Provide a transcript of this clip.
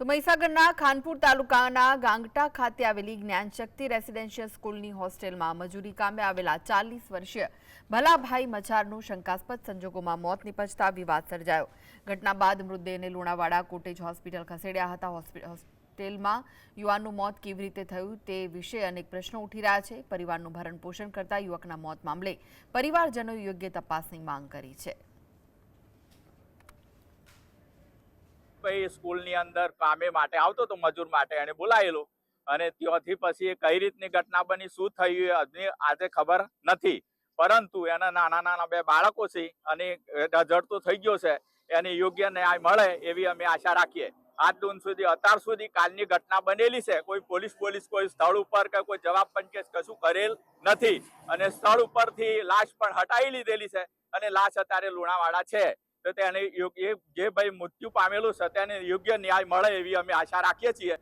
તો મહીસાગરના ખાનપુર તાલુકાના ગાંગટા ખાતે આવેલી જ્ઞાનશક્તિ રેસિડેન્શિયલ સ્કૂલની હોસ્ટેલમાં મજૂરી કામે આવેલા 40 વર્ષીય ભલાભાઈ મજારનું શંકાસ્પદ સંજોગોમાં મોત નિપજતા વિવાદ સર્જાયો। ઘટના બાદ મૃતદેહને લુણાવાડા કોટેજ હોસ્પિટલ ખસેડ્યા હતા। હોસ્ટેલમાં યુવાનનું મોત કેવી રીતે થયું તે વિશે અનેક પ્રશ્નો ઉઠી રહ્યા છે। પરિવારનું ભરણ પોષણ કરતા યુવકના મોત મામલે પરિવારજનોએ યોગ્ય તપાસની માંગ કરી છે। સ્કૂલની અંદર કામે માટે આવતો તો મજૂર માટે એને બોલાયેલો અને ત્યાંથી પછી કઈ રીતની ઘટના બની શું થયું આજે ખબર નથી, પરંતુ એના નાના નાના બે બાળકો છે અને રજડતો થઈ ગયો છે, એને યોગ્ય ન્યાય મળે એવી અમે આશા રાખીએ। આજ દિન સુધી અત્યાર સુધી કાલની ઘટના બનેલી છે, કોઈ પોલીસ કોઈ સ્થળ ઉપર કે કોઈ જવાબ પંચકેસ કશું કરેલ નથી અને સ્થળ ઉપરથી લાશ પણ હટાવી લીધેલી છે અને લાશ અત્યારે લુણાવાડા છે। તો તેને જે ભાઈ મૃત્યુ પામેલું છે તેને યોગ્ય ન્યાય મળે એવી અમે આશા રાખીએ છીએ।